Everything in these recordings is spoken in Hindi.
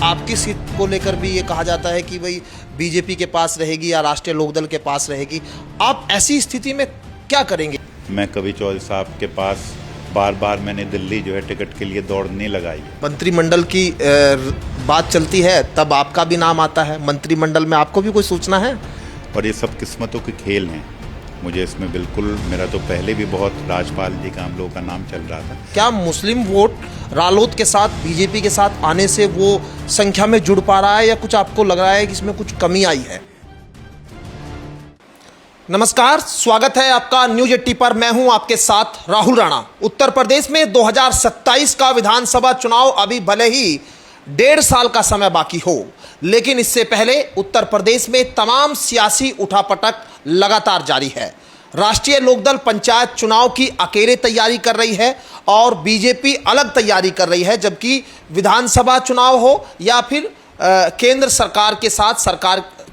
आपकी सीट को लेकर भी ये कहा जाता है कि भाई बीजेपी के पास रहेगी या राष्ट्रीय लोकदल के पास रहेगी। आप ऐसी स्थिति में क्या करेंगे? मैं कवि चौधरी साहब के पास बार बार मैंने दिल्ली जो है टिकट के लिए दौड़ नहीं लगाई है। मंत्रिमंडल की बात चलती है तब आपका भी नाम आता है। मंत्रिमंडल में आपको भी कोई सूचना है? और ये सब किस्मतों के खेल हैं। मुझे इसमें बिल्कुल, मेरा तो पहले भी बहुत राजपाल जी का हम लोगों का नाम चल रहा था। क्या मुस्लिम वोट रालोद के साथ बीजेपी के साथ आने से वो संख्या में जुड़ पा रहा है या कुछ आपको लग रहा है कि इसमें कुछ कमी आई है? नमस्कार, स्वागत है आपका न्यूज 80 पर। मैं हूं आपके साथ राहुल राणा। उत्तर प्रदेश में 2027 का विधानसभा चुनाव अभी भले ही 1.5 साल का समय बाकी हो, लेकिन इससे पहले उत्तर प्रदेश में तमाम सियासी उठापटक लगातार जारी है। राष्ट्रीय लोकदल पंचायत चुनाव की अकेले तैयारी कर रही है और बीजेपी अलग तैयारी कर रही है, जबकि विधानसभा चुनाव हो या फिर केंद्र सरकार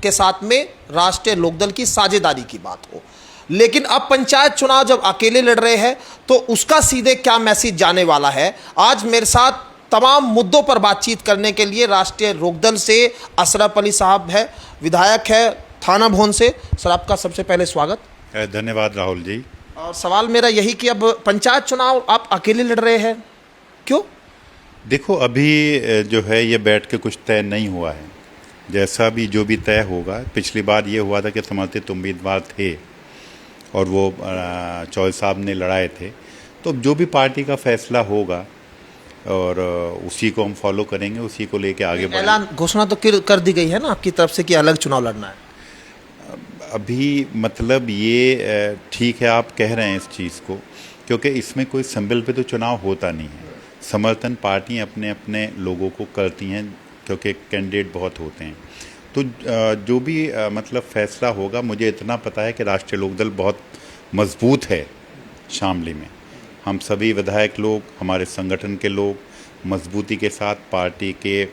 के साथ में राष्ट्रीय लोकदल की साझेदारी की बात हो। लेकिन अब पंचायत चुनाव जब अकेले लड़ रहे हैं तो उसका सीधे क्या मैसेज जाने वाला है? आज मेरे साथ तमाम मुद्दों पर बातचीत करने के लिए राष्ट्रीय लोकदल से अशरफ अली साहब है, विधायक है थाना भवन से। सर, आपका सबसे पहले स्वागत। धन्यवाद राहुल जी। और सवाल मेरा यही कि अब पंचायत चुनाव आप अकेले लड़ रहे हैं, क्यों? देखो, अभी जो है ये बैठ के कुछ तय नहीं हुआ है। जैसा भी जो भी तय होगा, पिछली बार ये हुआ था कि समर्थित उम्मीदवार थे और वो चौधरी साहब ने लड़ाए थे। तो जो भी पार्टी का फैसला होगा और उसी को हम फॉलो करेंगे, उसी को लेके आगे बढ़ेंगे। ऐलान घोषणा तो कर दी गई है ना आपकी तरफ से कि अलग चुनाव लड़ना है। अभी मतलब ये ठीक है, आप कह रहे हैं इस चीज़ को, क्योंकि इसमें कोई संबल पे तो चुनाव होता नहीं है। समर्थन पार्टियां अपने अपने लोगों को करती हैं, क्योंकि कैंडिडेट बहुत होते हैं। तो जो भी मतलब फैसला होगा, मुझे इतना पता है कि राष्ट्रीय लोकदल बहुत मजबूत है। शामली में हम सभी विधायक लोग, हमारे संगठन के लोग मजबूती के साथ पार्टी के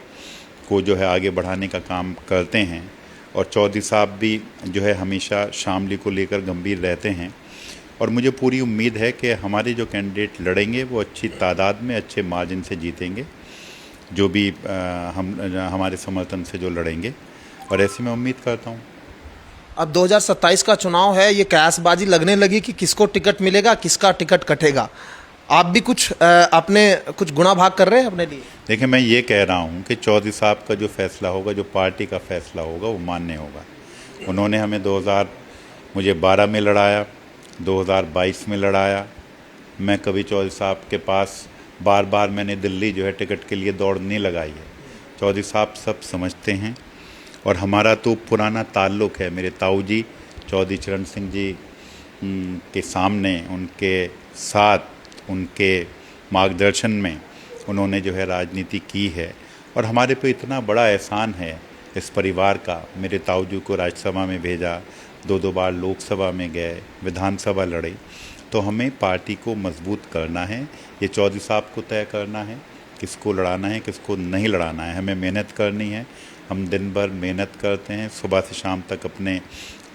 को जो है आगे बढ़ाने का काम करते हैं। और चौधरी साहब भी जो है हमेशा शामली को लेकर गंभीर रहते हैं। और मुझे पूरी उम्मीद है कि हमारे जो कैंडिडेट लड़ेंगे वो अच्छी तादाद में, अच्छे मार्जिन से जीतेंगे, जो भी हमारे समर्थन से जो लड़ेंगे। और ऐसी मैं उम्मीद करता हूँ। अब 2027 का चुनाव है, ये कयासबाजी लगने लगी कि किसको टिकट मिलेगा, किसका टिकट कटेगा। आप भी कुछ अपने कुछ गुणा भाग कर रहे हैं अपने लिए? देखिए, मैं ये कह रहा हूँ कि चौधरी साहब का जो फैसला होगा, जो पार्टी का फैसला होगा, वो मान्य होगा। उन्होंने हमें 2012 में लड़ाया, 2022 में लड़ाया। मैं कवि चौधरी साहब के पास बार बार मैंने दिल्ली जो है टिकट के लिए दौड़ नहीं लगाई है। चौधरी साहब सब समझते हैं और हमारा तो पुराना ताल्लुक़ है। मेरे ताऊ जी चौधरी चरण सिंह जी के सामने, उनके साथ, उनके मार्गदर्शन में उन्होंने जो है राजनीति की है। और हमारे पे इतना बड़ा एहसान है इस परिवार का। मेरे ताऊ जी को राज्यसभा में भेजा, 2 बार लोकसभा में गए, विधानसभा लड़े। तो हमें पार्टी को मजबूत करना है, ये चौधरी साहब को तय करना है किसको लड़ाना है, किसको नहीं लड़ाना है। हमें मेहनत करनी है। हम दिन भर मेहनत करते हैं, सुबह से शाम तक अपने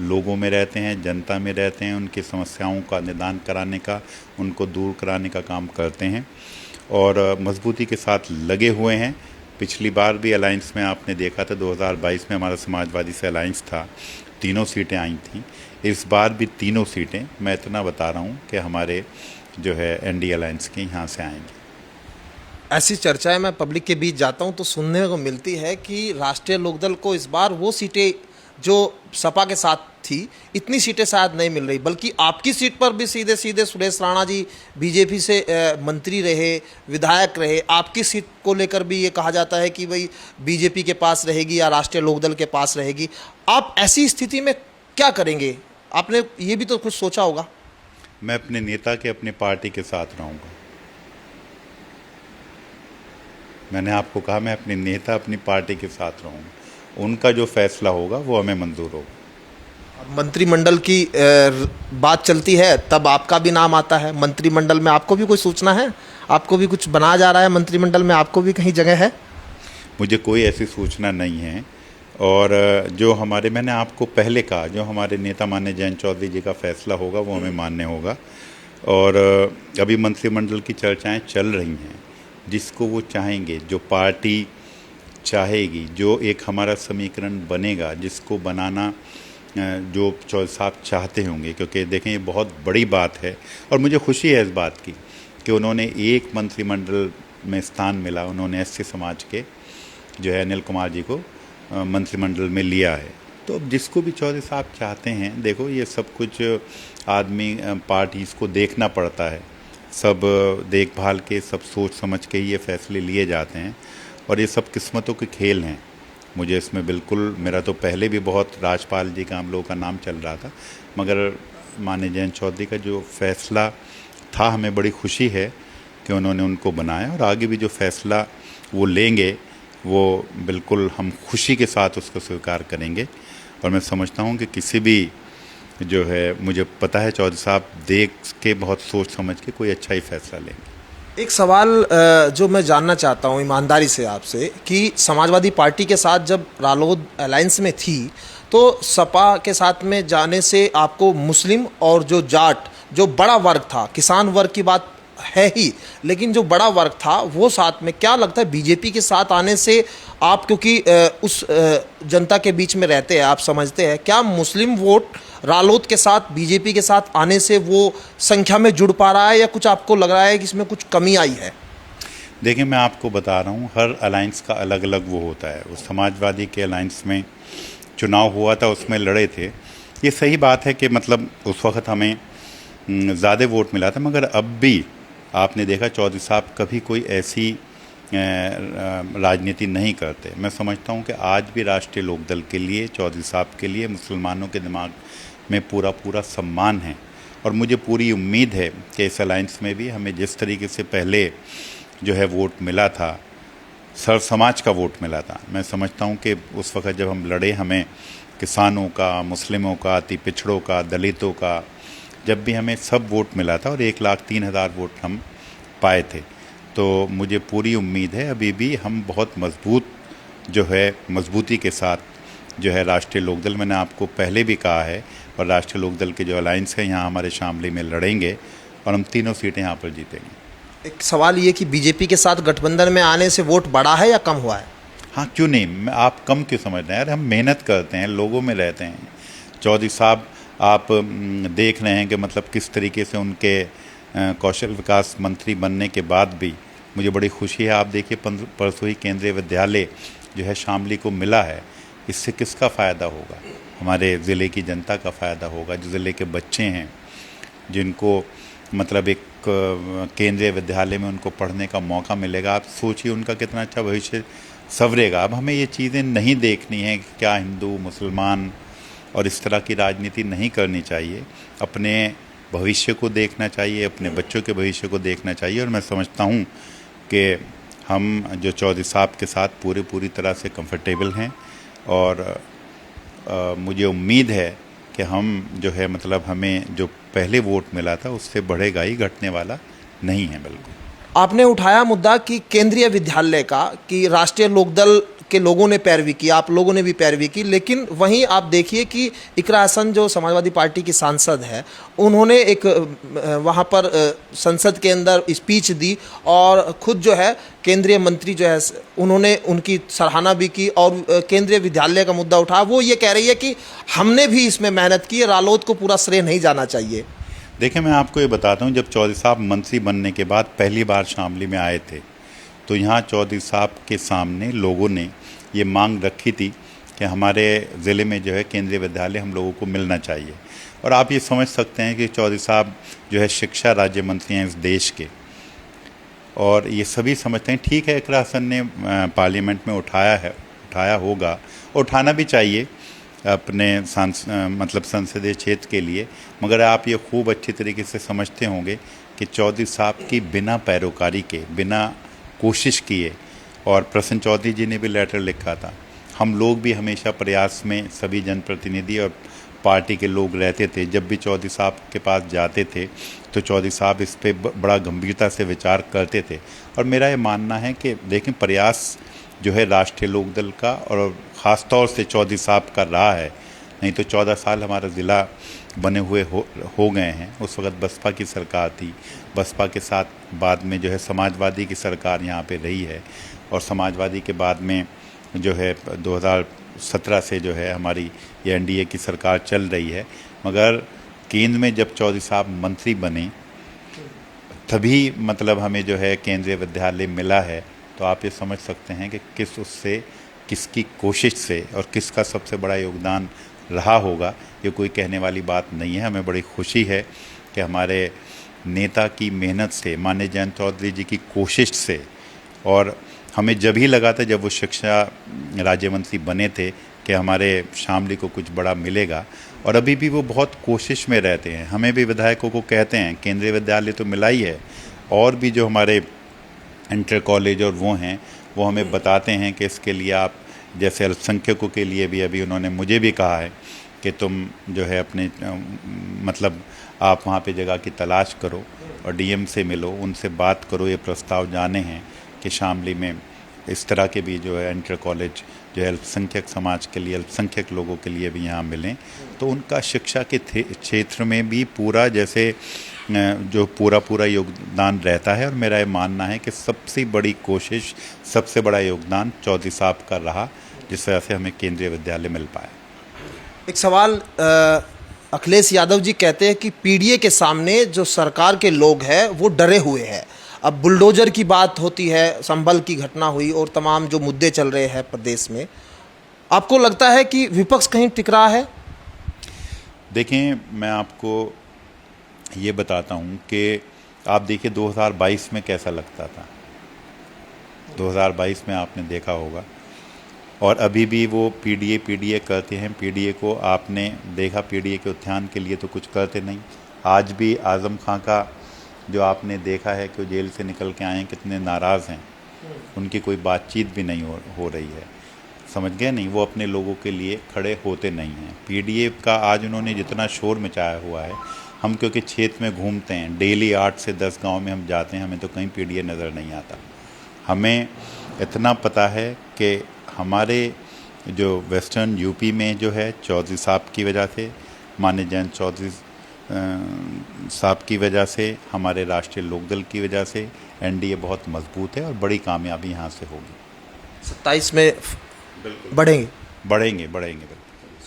लोगों में रहते हैं, जनता में रहते हैं, उनकी समस्याओं का निदान कराने का, उनको दूर कराने का काम करते हैं और मजबूती के साथ लगे हुए हैं। पिछली बार भी अलायंस में आपने देखा था, 2022 में हमारा समाजवादी से अलायंस था, 3 सीटें आई थीं। इस बार भी 3 सीटें, मैं इतना बता रहा हूँ कि हमारे जो है एनडीए अलायंस के यहाँ से आएंगी। ऐसी चर्चाएं मैं पब्लिक के बीच जाता हूं तो सुनने को मिलती है कि राष्ट्रीय लोकदल को इस बार वो सीटें जो सपा के साथ थी, इतनी सीटें शायद नहीं मिल रही, बल्कि आपकी सीट पर भी सीधे सीधे सुरेश राणा जी बीजेपी से मंत्री रहे, विधायक रहे। आपकी सीट को लेकर भी ये कहा जाता है कि भाई बीजेपी के पास रहेगी या राष्ट्रीय लोकदल के पास रहेगी। आप ऐसी स्थिति में क्या करेंगे? आपने ये भी तो कुछ सोचा होगा। मैं अपने नेता के, अपने पार्टी के साथ रहूँगा। मैंने आपको कहा, मैं अपने नेता, अपनी पार्टी के साथ रहूँगा। उनका जो फैसला होगा वो हमें मंजूर होगा। मंत्रिमंडल की बात चलती है तब आपका भी नाम आता है। मंत्रिमंडल में आपको भी कोई सूचना है? आपको भी कुछ बनाया जा रहा है मंत्रिमंडल में? आपको भी कहीं जगह है? मुझे कोई ऐसी सूचना नहीं है। और जो हमारे, मैंने आपको पहले कहा, जो हमारे नेता माननीय जयंत चौधरी जी का फैसला होगा वो हमें मान्य होगा। और अभी मंत्रिमंडल की चर्चाएं चल रही हैं। जिसको वो चाहेंगे, जो पार्टी चाहेगी, जो एक हमारा समीकरण बनेगा, जिसको बनाना जो चौधरी साहब चाहते होंगे, क्योंकि देखें ये बहुत बड़ी बात है और मुझे खुशी है इस बात की कि उन्होंने एक मंत्रिमंडल में स्थान मिला, उन्होंने एससी समाज के जो है अनिल कुमार जी को मंत्रिमंडल में लिया है। तो अब जिसको भी चौधरी साहब चाहते हैं, देखो ये सब कुछ आदमी पार्टीज़ को देखना पड़ता है, सब देखभाल के, सब सोच समझ के ये फैसले लिए जाते हैं और ये सब किस्मतों के खेल हैं। मुझे इसमें बिल्कुल, मेरा तो पहले भी बहुत राजपाल जी का हम लोगों का नाम चल रहा था, मगर माननीय जयंत चौधरी का जो फैसला था, हमें बड़ी खुशी है कि उन्होंने उनको बनाया और आगे भी जो फैसला वो लेंगे वो बिल्कुल हम खुशी के साथ उसको स्वीकार करेंगे। और मैं समझता हूँ कि किसी भी जो है, मुझे पता है चौधरी साहब देख के बहुत सोच समझ के कोई अच्छा ही फैसला लेंगे। एक सवाल जो मैं जानना चाहता हूँ ईमानदारी से आपसे कि समाजवादी पार्टी के साथ जब रालोद अलायंस में थी तो सपा के साथ में जाने से आपको मुस्लिम और जो जाट, जो बड़ा वर्ग था, किसान वर्ग की बात है ही, लेकिन जो बड़ा वर्ग था वो साथ में, क्या लगता है बीजेपी के साथ आने से आप, क्योंकि उस जनता के बीच में रहते हैं, आप समझते हैं, क्या मुस्लिम वोट रालोद के साथ, बीजेपी के साथ आने से वो संख्या में जुड़ पा रहा है या कुछ आपको लग रहा है कि इसमें कुछ कमी आई है? देखिए, मैं आपको बता रहा हूँ, हर अलायंस का अलग अलग वो होता है। उस समाजवादी के अलायंस में चुनाव हुआ था, उसमें लड़े थे, ये सही बात है कि मतलब उस वक्त हमें ज़्यादा वोट मिला था, मगर अब भी आपने देखा चौधरी साहब कभी कोई ऐसी राजनीति नहीं करते। मैं समझता हूँ कि आज भी राष्ट्रीय लोकदल के लिए, चौधरी साहब के लिए मुसलमानों के दिमाग में पूरा पूरा सम्मान है और मुझे पूरी उम्मीद है कि इस अलायंस में भी हमें जिस तरीके से पहले जो है वोट मिला था, सर समाज का वोट मिला था, मैं समझता हूँ कि उस वक्त जब हम लड़े, हमें किसानों का, मुस्लिमों का, अति पिछड़ों का, दलितों का, जब भी हमें सब वोट मिला था और 1,03,000 वोट हम पाए थे। तो मुझे पूरी उम्मीद है अभी भी हम बहुत मजबूत जो है, मजबूती के साथ जो है राष्ट्रीय लोकदल, मैंने आपको पहले भी कहा है, और राष्ट्रीय लोकदल के जो अलायंस है यहाँ हमारे शामली में लड़ेंगे और हम तीनों सीटें यहाँ पर जीतेंगे। एक सवाल ये कि बीजेपी के साथ गठबंधन में आने से वोट बढ़ा है या कम हुआ है? हाँ, क्यों नहीं, आप कम क्यों समझ रहे हैं यार, हम मेहनत करते हैं, लोगों में रहते हैं। चौधरी साहब आप देख रहे हैं कि मतलब किस तरीके से उनके कौशल विकास मंत्री बनने के बाद भी मुझे बड़ी खुशी है। आप देखिए, परसों ही केंद्रीय विद्यालय जो है शामली को मिला है, इससे किसका फ़ायदा होगा? हमारे ज़िले की जनता का फ़ायदा होगा, जो ज़िले के बच्चे हैं, जिनको मतलब एक केंद्रीय विद्यालय में उनको पढ़ने का मौका मिलेगा। आप सोचिए उनका कितना अच्छा भविष्य संवरेगा। अब हमें ये चीज़ें नहीं देखनी है कि क्या हिंदू, मुसलमान और इस तरह की राजनीति नहीं करनी चाहिए। अपने भविष्य को देखना चाहिए, अपने बच्चों के भविष्य को देखना चाहिए। और मैं समझता हूँ कि हम जो चौधरी साहब के साथ पूरी तरह से कंफर्टेबल हैं और मुझे उम्मीद है कि हम जो है मतलब हमें जो पहले वोट मिला था उससे बढ़ेगा ही, घटने वाला नहीं है बिल्कुल। आपने उठाया मुद्दा कि केंद्रीय विद्यालय का, कि राष्ट्रीय लोकदल के लोगों ने पैरवी की, आप लोगों ने भी पैरवी की, लेकिन वहीं आप देखिए कि इकरा हसन जो समाजवादी पार्टी की सांसद है, उन्होंने एक वहाँ पर संसद के अंदर स्पीच दी और खुद जो है केंद्रीय मंत्री जो है उन्होंने उनकी सराहना भी की और केंद्रीय विद्यालय का मुद्दा उठाया। वो ये कह रही है कि हमने भी इसमें मेहनत की है, रालोद को पूरा श्रेय नहीं जाना चाहिए। देखिए, मैं आपको ये बताता हूँ, जब चौधरी साहब मंत्री बनने के बाद पहली बार शामली में आए थे तो यहाँ चौधरी साहब के सामने लोगों ने ये मांग रखी थी कि हमारे ज़िले में जो है केंद्रीय विद्यालय हम लोगों को मिलना चाहिए। और आप ये समझ सकते हैं कि चौधरी साहब जो है शिक्षा राज्य मंत्री हैं इस देश के, और ये सभी समझते हैं ठीक है इकरा हसन ने पार्लियामेंट में उठाया होगा, उठाना भी चाहिए अपने मतलब संसदीय क्षेत्र के लिए। मगर आप ये खूब अच्छी तरीके से समझते होंगे कि चौधरी साहब की बिना पैरोकारी के, बिना कोशिश किए, और प्रसन्न चौधरी जी ने भी लेटर लिखा था, हम लोग भी हमेशा प्रयास में, सभी जनप्रतिनिधि और पार्टी के लोग रहते थे, जब भी चौधरी साहब के पास जाते थे तो चौधरी साहब इस पे बड़ा गंभीरता से विचार करते थे। और मेरा ये मानना है कि देखें, प्रयास जो है राष्ट्रीय लोकदल का और ख़ास तौर से चौधरी साहब का रहा है, नहीं तो 14 साल हमारा ज़िला बने हुए हो गए हैं। उस वक्त बसपा की सरकार थी, बसपा के साथ बाद में जो है समाजवादी की सरकार यहाँ पे रही है, और समाजवादी के बाद में जो है 2017 से जो है हमारी ये एनडीए की सरकार चल रही है, मगर केंद्र में जब चौधरी साहब मंत्री बने तभी मतलब हमें जो है केंद्रीय विद्यालय मिला है। तो आप ये समझ सकते हैं कि किसकी कोशिश से और किसका सबसे बड़ा योगदान रहा होगा, ये कोई कहने वाली बात नहीं है। हमें बड़ी खुशी है कि हमारे नेता की मेहनत से, माननीय जयंत चौधरी जी की कोशिश से, और हमें जब ही लगा था जब वो शिक्षा राज्य मंत्री बने थे कि हमारे शामली को कुछ बड़ा मिलेगा, और अभी भी वो बहुत कोशिश में रहते हैं। हमें भी विधायकों को कहते हैं केंद्रीय विद्यालय तो मिला ही है, और भी जो हमारे इंटर कॉलेज और वो हैं वो हमें बताते हैं कि इसके लिए आप, जैसे अल्पसंख्यकों के लिए भी अभी उन्होंने मुझे भी कहा है कि तुम जो है अपने मतलब आप वहाँ पे जगह की तलाश करो और डीएम से मिलो, उनसे बात करो। ये प्रस्ताव जाने हैं कि शामली में इस तरह के भी जो है इंटर कॉलेज जो है अल्पसंख्यक समाज के लिए, अल्पसंख्यक लोगों के लिए भी यहाँ मिलें, तो उनका शिक्षा के क्षेत्र में भी पूरा जैसे जो पूरा योगदान रहता है। और मेरा ये मानना है कि सबसे बड़ी कोशिश, सबसे बड़ा योगदान चौधरी साहब का रहा, जिस वजह से हमें केंद्रीय विद्यालय मिल पाया। एक सवाल, अखिलेश यादव जी कहते हैं कि पीडीए के सामने जो सरकार के लोग हैं वो डरे हुए हैं। अब बुलडोजर की बात होती है, संभल की घटना हुई और तमाम जो मुद्दे चल रहे हैं प्रदेश में, आपको लगता है कि विपक्ष कहीं टिक रहा है? देखें, मैं आपको ये बताता हूँ कि आप देखिए 2022 में कैसा लगता था। 2022 में आपने देखा होगा, और अभी भी वो पीडीए करते हैं। पीडीए को आपने देखा, पीडीए के उत्थान के लिए तो कुछ करते नहीं। आज भी आज़म खां का जो आपने देखा है कि वो जेल से निकल के आए हैं, कितने नाराज़ हैं, उनकी कोई बातचीत भी नहीं हो रही है। समझ गए नहीं, वो अपने लोगों के लिए खड़े होते नहीं हैं। पीडीए का आज उन्होंने जितना शोर मचाया हुआ है, हम क्योंकि क्षेत्र में घूमते हैं, डेली 8 से 10 गांव में हम जाते हैं, हमें तो कहीं पीडीए नज़र नहीं आता। हमें इतना पता है कि हमारे जो वेस्टर्न यूपी में जो है चौधरी साहब की वजह से, माननीय जयंत चौधरी साहब की वजह से, हमारे राष्ट्रीय लोकदल की वजह से एनडीए बहुत मजबूत है और बड़ी कामयाबी यहाँ से होगी। 27 में बढ़ेंगे। बिल्कुल।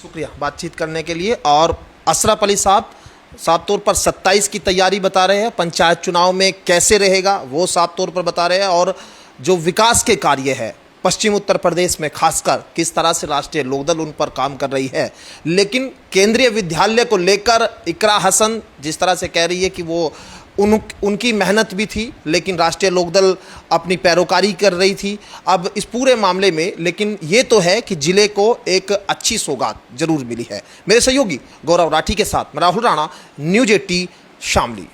शुक्रिया बातचीत करने के लिए। और अशरफ अली साहब साफ तौर पर 27 की तैयारी बता रहे हैं, पंचायत चुनाव में कैसे रहेगा वो साफ तौर पर बता रहे हैं, और जो विकास के कार्य है पश्चिम उत्तर प्रदेश में खासकर किस तरह से राष्ट्रीय लोकदल उन पर काम कर रही है। लेकिन केंद्रीय विद्यालय को लेकर इकरा हसन जिस तरह से कह रही है कि वो उनकी मेहनत भी थी, लेकिन राष्ट्रीय लोकदल अपनी पैरोकारी कर रही थी अब इस पूरे मामले में। लेकिन ये तो है कि जिले को एक अच्छी सौगात जरूर मिली है। मेरे सहयोगी गौरव राठी के साथ मैं राहुल राणा, न्यूज़ 18 शामली।